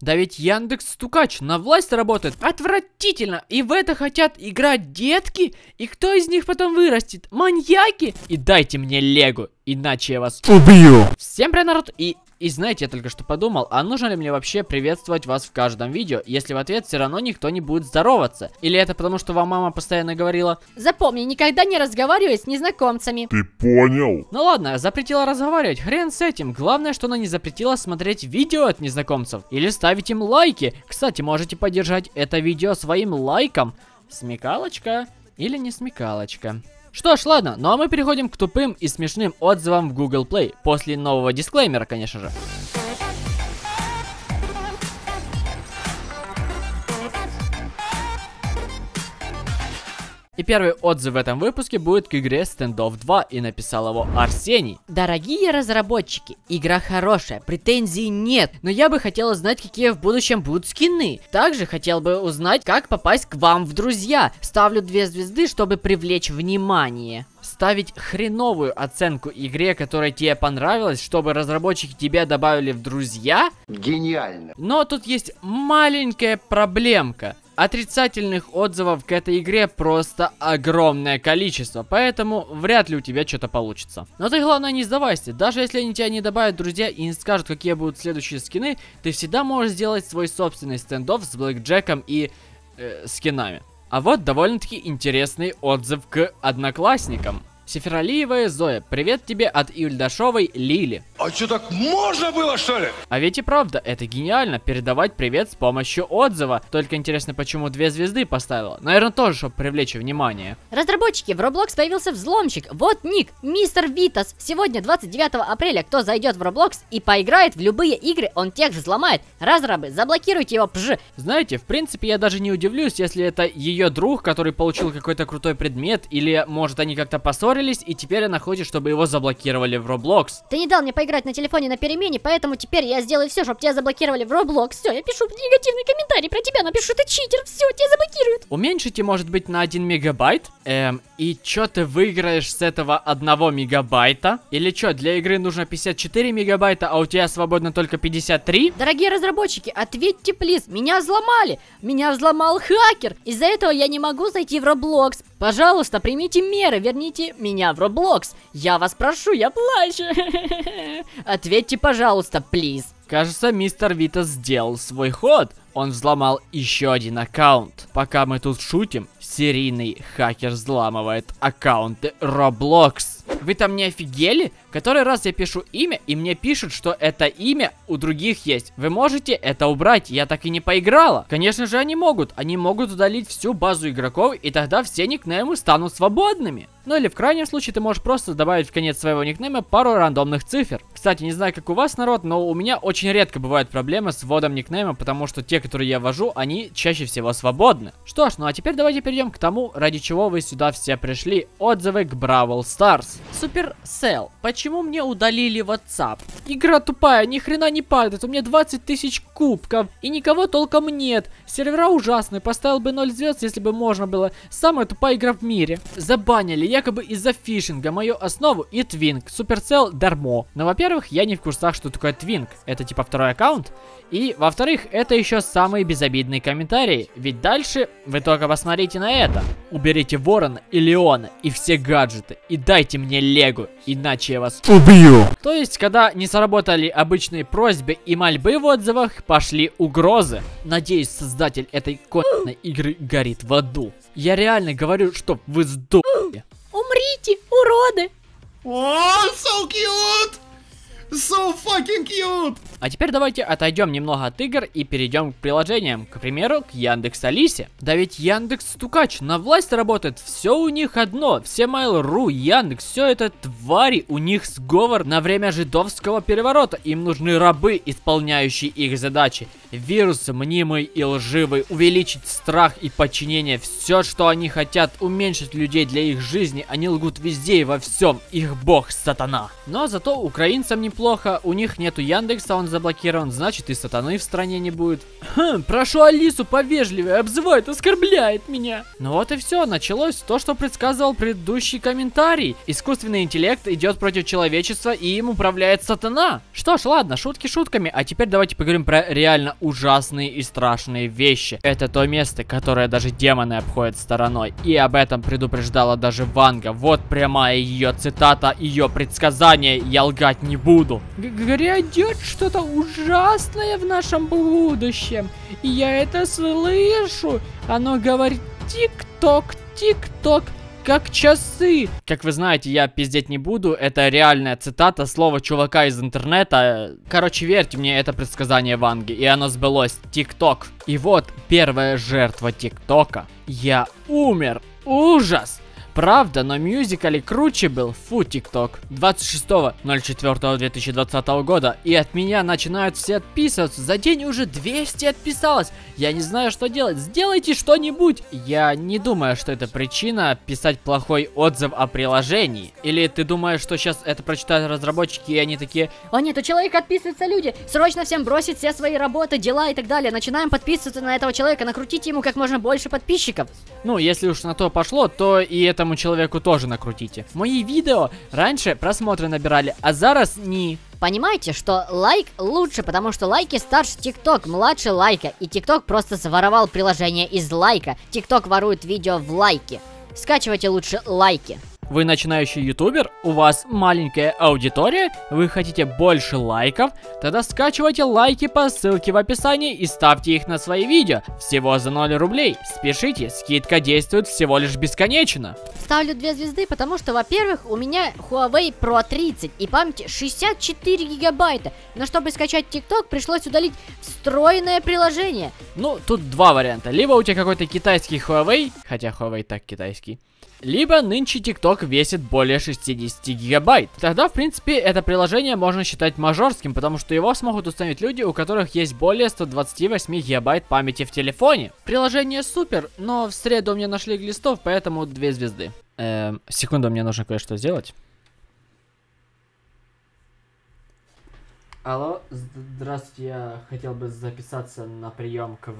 Да ведь Яндекс Стукач на власть работает. Отвратительно. И в это хотят играть детки? И кто из них потом вырастет? Маньяки? И дайте мне Лего, иначе я вас убью. Всем привет, народ. И знаете, я только что подумал, а нужно ли мне вообще приветствовать вас в каждом видео, если в ответ все равно никто не будет здороваться? Или это потому, что вам мама постоянно говорила: запомни, никогда не разговаривай с незнакомцами. Ты понял? Ну ладно, запретила разговаривать, хрен с этим. Главное, что она не запретила смотреть видео от незнакомцев или ставить им лайки. Кстати, можете поддержать это видео своим лайком. Смекалочка или не смекалочка? Что ж, ладно, ну а мы переходим к тупым и смешным отзывам в Google Play. После нового дисклеймера, конечно же. И первый отзыв в этом выпуске будет к игре Standoff 2, и написал его Арсений. Дорогие разработчики, игра хорошая, претензий нет, но я бы хотела знать, какие в будущем будут скины. Также хотел бы узнать, как попасть к вам в друзья. Ставлю 2 звезды, чтобы привлечь внимание. Ставить хреновую оценку игре, которая тебе понравилась, чтобы разработчики тебя добавили в друзья? Гениально. Но тут есть маленькая проблемка. Отрицательных отзывов к этой игре просто огромное количество, поэтому вряд ли у тебя что-то получится. Но ты, главное, не сдавайся. Даже если они тебя не добавят в друзья и не скажут, какие будут следующие скины, ты всегда можешь сделать свой собственный стендофф с блэкджеком и скинами. А вот довольно-таки интересный отзыв к одноклассникам. Сефиралиевая Зоя, привет тебе от Ильдашовой Лили. А что, так можно было, что ли? А ведь и правда, это гениально, передавать привет с помощью отзыва. Только интересно, почему 2 звезды поставила. Наверное, тоже, чтобы привлечь внимание. Разработчики, в Roblox появился взломщик. Вот ник, мистер Витас. Сегодня, 29 апреля, кто зайдет в Roblox и поиграет в любые игры, он тех взломает. Разрабы, заблокируйте его, пж. Знаете, в принципе, я даже не удивлюсь, если это ее друг, который получил какой-то крутой предмет, или, может, они как-то поссорились, и теперь она хочет, чтобы его заблокировали в Roblox. Ты не дал мне поиграть на телефоне на перемене, поэтому теперь я сделаю все, чтобы тебя заблокировали в Roblox. Все, я пишу негативный комментарий про тебя, напишу, ты читер, все, тебя заблокируют. Уменьшите, может быть, на 1 мегабайт? И чё ты выиграешь с этого 1 мегабайта? Или чё, для игры нужно 54 мегабайта, а у тебя свободно только 53? Дорогие разработчики, ответьте, плиз, меня взломали. Меня взломал хакер. Из-за этого я не могу зайти в Roblox. Пожалуйста, примите меры, верните меня в Roblox. Я вас прошу, я плачу. Ответьте, пожалуйста, плиз. Кажется, мистер Витас сделал свой ход. Он взломал еще один аккаунт. Пока мы тут шутим, серийный хакер взламывает аккаунты Roblox. Вы там не офигели? Который раз я пишу имя, и мне пишут, что это имя у других есть. Вы можете это убрать? Я так и не поиграла. Конечно же, они могут. Они могут удалить всю базу игроков, и тогда все никнеймы станут свободными. Ну или в крайнем случае ты можешь просто добавить в конец своего никнейма пару рандомных цифр. Кстати, не знаю, как у вас, народ, но у меня очень редко бывают проблемы с вводом никнейма, потому что те, которые я ввожу, они чаще всего свободны. Что ж, ну а теперь давайте перейдем к тому, ради чего вы сюда все пришли. Отзывы к Бравл Старс. Supercell, почему мне удалили WhatsApp? Игра тупая, ни хрена не падает, у меня 20 тысяч кубков, и никого толком нет. Сервера ужасные, поставил бы 0 звезд, если бы можно было. Самая тупая игра в мире. Забанили якобы из-за фишинга мою основу и Твинк. Supercell дармо. Но, во-первых, я не в курсах, что такое Твинк. Это типа второй аккаунт. И, во-вторых, это еще самые безобидные комментарии. Ведь дальше вы только посмотрите на это. Уберите Ворона и Леона и все гаджеты. И дайте мне Лего, иначе я вас убью. То есть, когда не сработали обычные просьбы и мольбы в отзывах, пошли угрозы. Надеюсь, создатель этой конченой игры горит в аду. Я реально говорю, что вы сдохли. Умрите, уроды. О, so cute! So fucking cute! А теперь давайте отойдем немного от игр и перейдем к приложениям. К примеру, к Яндекс.Алисе. Да ведь Яндекс Стукач на власть работает. Все у них одно. Все Mail.ru, Яндекс, все это твари. У них сговор на время жидовского переворота. Им нужны рабы, исполняющие их задачи. Вирусы мнимые и лживые. Увеличить страх и подчинение. Все, что они хотят, уменьшить людей для их жизни. Они лгут везде и во всем. Их бог сатана. Но зато украинцам не неплохо. У них нету Яндекса, он заблокирован, значит и сатаны в стране не будет. Прошу Алису повежливее, обзывает, оскорбляет меня. Ну вот и все, началось то, что предсказывал предыдущий комментарий. Искусственный интеллект идет против человечества, и им управляет сатана. Что ж, ладно, шутки шутками, а теперь давайте поговорим про реально ужасные и страшные вещи. Это то место, которое даже демоны обходят стороной. И об этом предупреждала даже Ванга. Вот прямая ее цитата, ее предсказание, я лгать не буду. Грядет что-то ужасное в нашем будущем. И я это слышу. Оно говорит тик-ток, тик-ток, как часы. Как вы знаете, я пиздеть не буду. Это реальная цитата, слово чувака из интернета. Короче, верьте мне, это предсказание Ванги. И оно сбылось. Тик-ток. И вот первая жертва тик-тока. Я умер. Ужас. Правда, но мюзикали круче был. Фу, ТикТок. 26.04.2020 года. И от меня начинают все отписываться. За день уже 200 отписалось. Я не знаю, что делать. Сделайте что-нибудь. Я не думаю, что это причина писать плохой отзыв о приложении. Или ты думаешь, что сейчас это прочитают разработчики, и они такие: о нет, у человека отписываются люди. Срочно всем бросить все свои работы, дела и так далее. Начинаем подписываться на этого человека. Накрутите ему как можно больше подписчиков. Ну, если уж на то пошло, то и этому человеку тоже накрутите. Мои видео раньше просмотры набирали, а зараз не. Понимаете, что лайк лучше, потому что лайки старше ТикТок, младше лайка. И ТикТок просто своровал приложение из лайка. ТикТок ворует видео в лайке. Скачивайте лучше лайки. Вы начинающий ютубер, у вас маленькая аудитория, вы хотите больше лайков, тогда скачивайте лайки по ссылке в описании и ставьте их на свои видео. Всего за 0 рублей. Спешите, скидка действует всего лишь бесконечно. Ставлю 2 звезды, потому что, во-первых, у меня Huawei Pro 30 и память 64 гигабайта. Но чтобы скачать TikTok, пришлось удалить встроенное приложение. Ну, тут два варианта. Либо у тебя какой-то китайский Huawei, хотя Huawei так китайский. Либо нынче TikTok весит более 60 гигабайт. Тогда, в принципе, это приложение можно считать мажорским, потому что его смогут установить люди, у которых есть более 128 гигабайт памяти в телефоне. Приложение супер, но в среду мне нашли глистов, поэтому 2 звезды. Секунду, мне нужно кое-что сделать. Алло, здравствуйте, я хотел бы записаться на прием к...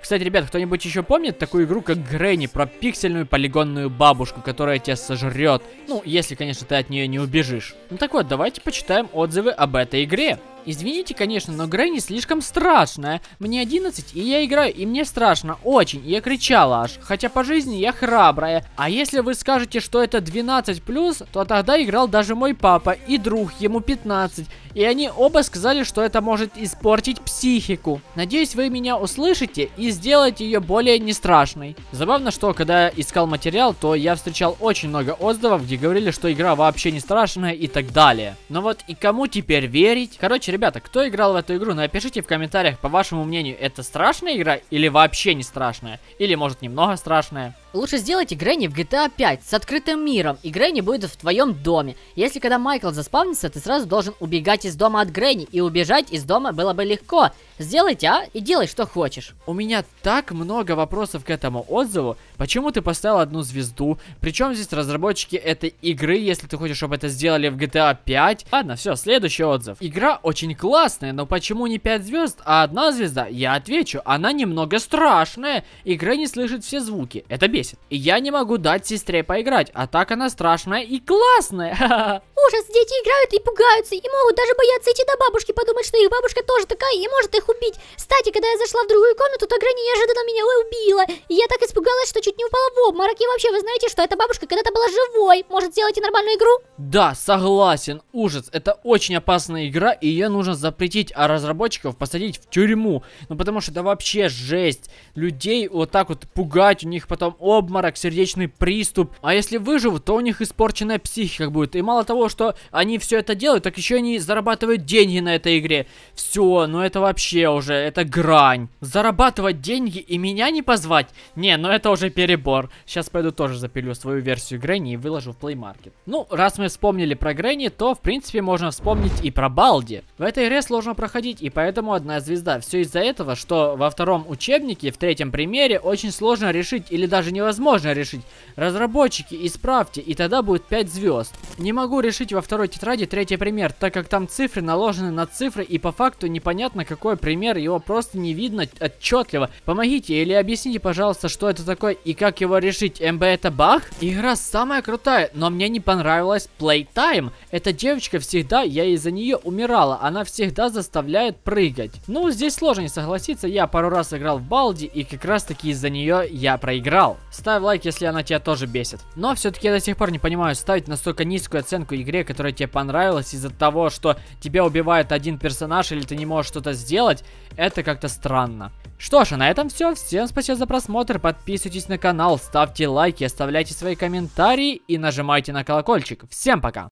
Кстати, ребят, кто-нибудь еще помнит такую игру, как Грэнни, про пиксельную полигонную бабушку, которая тебя сожрет? Ну, если, конечно, ты от нее не убежишь. Ну так вот, давайте почитаем отзывы об этой игре. Извините, конечно, но Грэнни слишком страшная. Мне 11, и я играю, и мне страшно, очень. Я кричала аж, хотя по жизни я храбрая. А если вы скажете, что это 12+, то тогда играл даже мой папа и друг, ему 15. И они оба сказали, что это может испортить психику. Надеюсь, вы меня услышите и сделаете ее более не страшной. Забавно, что когда искал материал, то я встречал очень много отзывов, где говорили, что игра вообще не страшная и так далее. Но вот и кому теперь верить? Короче, ребята, кто играл в эту игру, напишите в комментариях, по вашему мнению, это страшная игра или вообще не страшная? Или может немного страшная? Лучше сделайте Грэнни в GTA 5 с открытым миром, и Грэнни будет в твоем доме. Если когда Майкл заспавнится, ты сразу должен убегать из дома от Грэнни, и убежать из дома было бы легко. Сделайте, и делай, что хочешь. У меня так много вопросов к этому отзыву. Почему ты поставил 1 звезду? Причем здесь разработчики этой игры, если ты хочешь, чтобы это сделали в GTA 5? Ладно, все, следующий отзыв. Игра очень классная, но почему не 5 звезд, а 1 звезда? Я отвечу, она немного страшная. Игра не слышит все звуки. Это бесит. И я не могу дать сестре поиграть, а так она страшная и классная. Ужас, дети играют и пугаются, и могут даже бояться идти до бабушки, подумать, что их бабушка тоже такая и может их убить. Кстати, когда я зашла в другую комнату, то Грэнни неожиданно меня убила. И я так испугалась, что чуть не упала в обморок. И вообще, вы знаете, что эта бабушка когда-то была живой. Может, сделайте нормальную игру? Да, согласен. Ужас. Это очень опасная игра, и ее нужно запретить, а разработчиков посадить в тюрьму. Ну, потому что это вообще жесть. Людей вот так вот пугать, у них потом обморок, сердечный приступ. А если выживут, то у них испорченная психика будет. И мало того, что они все это делают, так еще они зарабатывают деньги на этой игре. Все, ну это вообще уже, это грань. Зарабатывать деньги и меня не позвать? Не, ну это уже перебор. Сейчас пойду тоже запилю свою версию Грэнни и выложу в Play Market. Ну, раз мы вспомнили про Грэнни, то в принципе можно вспомнить и про Балди. В этой игре сложно проходить, и поэтому 1 звезда. Все из-за этого, что во 2-м учебнике, в 3-м примере, очень сложно решить, или даже не невозможно решить. Разработчики, исправьте, и тогда будет 5 звезд. Не могу решить во второй тетради третий пример, так как там цифры наложены на цифры, и по факту непонятно какой пример, его просто не видно отчетливо. Помогите или объясните, пожалуйста, что это такое и как его решить. МБ это баг? Игра самая крутая, но мне не понравилась Playtime. Эта девочка всегда, я из-за нее умирала, она всегда заставляет прыгать. Ну, здесь сложно не согласиться, я пару раз играл в Балди, и как раз таки из-за нее я проиграл. Ставь лайк, если она тебя тоже бесит. Но все-таки я до сих пор не понимаю, ставить настолько низкую оценку игре, которая тебе понравилась из-за того, что тебя убивает один персонаж или ты не можешь что-то сделать, это как-то странно. Что ж, а на этом все. Всем спасибо за просмотр, подписывайтесь на канал, ставьте лайки, оставляйте свои комментарии и нажимайте на колокольчик. Всем пока!